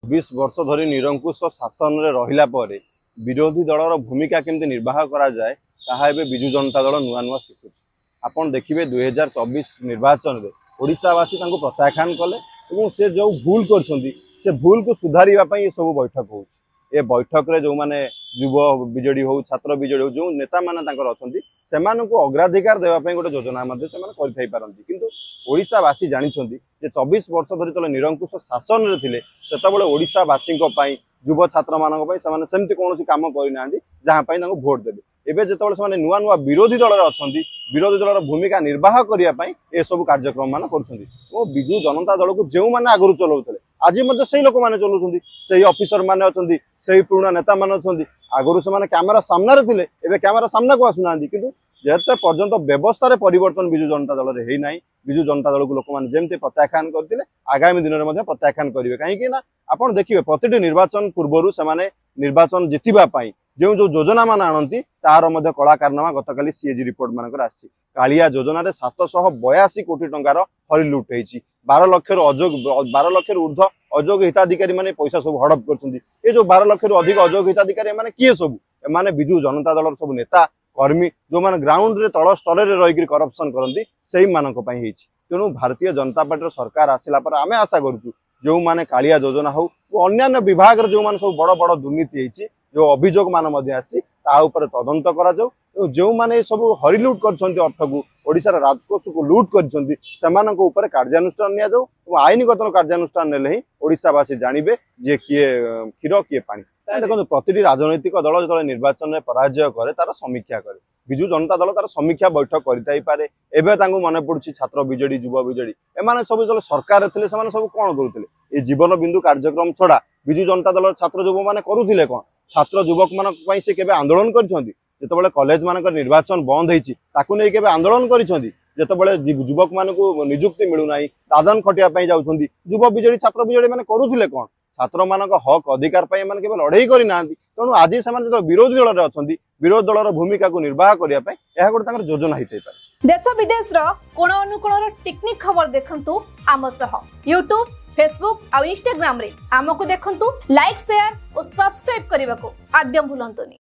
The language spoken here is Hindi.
20 वर्ष धरी निरंकुश शासन रे रहिला परे विरोधी दलर भूमिका केमती निर्वाह करा जाए ताहा एबे बिजु जनता दल नुआ नुआ शिखुछ। आपण देखिबे 2024 निर्वाचन रे ओडिशावासी तांको प्रत्याख्यान कले एवं से जो भूल करछंती से भूल को सुधारिबा पई ये सब बैठक होउछ। ए बैठक रे जो माने युव बिजेडी हो छात्र बिजेडी हो जो नेता माने तांकर अछंती सेमानकु अग्राधिकार देबा पई गोटे योजना मध्ये सेमान करि थाई पारंती, किंतु ओडिशावासी जानिछंती जे 24 वर्ष धरि तले निरंकुश शासन रे थिले सेतबेले ओडिशावासी को पई युव छात्र मानक पई सेमाने सेमति कोनोसी काम करि नांदी जहां पई तांको वोट देबे। एबे जेतबेले सेमाने नुआ नुआ विरोधी दल रे अछंती विरोधी दलर भूमिका निर्वाह करिया पई ए सब कार्यक्रम मान करछंती। ओ बिजु जनता दल को जेउ माने आगरु चलाउतले आज मध्य से लोक माने चलाउछंती, से ऑफिसर माने अछंती, से पुराना नेता माने अछंती। आगरु से माने कैमरा सामना रे थिले एबे कैमरा सामना को आसुनांदी, किंतु जेते पर्यंत व्यवस्था रे परिवर्तन बिजु जनता दल रे हेई नाही। बिजु जनता दल को लोक माने जेमते प्रत्याख्यान करथिले आगामी दिन रे मध्ये प्रत्याख्यान करिवे, काहे कि ना आपण देखिबे प्रतिटी निर्वाचन पूर्वरु से माने निर्वाचन जितिबा पई जो जो योजना मान आनती तार मध्य कला कारनामा गतकाली सीएजी रिपोर्ट मानकर आछि। कालिया योजना रे 782 कोटी टंकार हरि लुट हेछि। 12 लाख ऊर्ध्व अजोग हिताधिकारी माने पैसा सब हड़प करछंती। ए जो 12 लाख रु अधिक अजोग हिताधिकारी माने किए सब माने बिजु जनता दल सब नेता कर्मी जो माने ग्राउंड रे तळ स्तर रे रही करप्शन करंती सेही मानक पई हेछि। तेनु भारतीय जनता पार्टी सरकार आसिला पर आमे आशा करछु जो माने कालिया योजना हो अन्य विभाग रे जो माने सब बड़ बड़ दुर्नीति हेछि जो अभियोग मान ता ऊपर तदंत करा जाऊ। जो माने सब हरिलुट करछंती अर्थ को ओडिसा राजकोष को लुट करछंती सेमानक ऊपर कार्यानुष्ठान निया जाऊ और आईनगत कार्यानुष्ठान नेले ही ओडिसावासी जानिबे जे किए क्षीर किए पानी। देखो प्रतिटी राजनैतिक दल जो निर्वाचन में पराजय करे तार समीक्षा करे। बिजु जनता दल तार समीक्षा बैठक करिताई पारे। एबे तांको मने पडुछि छात्र बिजेडी युवा बिजेडी एमाने सब जो सरकार थिले सेमाने सब कोन करूथिले ए जीवन बिंदु कार्यक्रम छडा बिजु जनता दल छात्र युवा माने करूथिले कोन छात्र युवक मानक पई से केबे आंदोलन करछंती। जेतेबेले कॉलेज मानक निर्वाचन बंद हेछि ताकु नै केबे आंदोलन करिसंती। जेतेबेले युवक मानकु नियुक्ति मिलु नाही दादन खटिया पई जाउछंती युवा बिजेडी छात्र बिजेडी माने करूथिले कोन छात्र मानक हक अधिकार पई माने केबे लड़ाई करि नांती। तणु आज सेमाने जो विरोधी दल रे अछंती विरोधी दलर भूमिका को निर्वाह करिया पई एहा गोटे तांकर योजना हितै पारे। देश विदेश रो कोण अनुकोण रो टेक्निक खबर देखंतु आम सह YouTube फेसबुक और इंस्टाग्राम रे आमको देखंतु लाइक शेयर और सब्सक्राइब करने को आद्यम भूलंतुनी।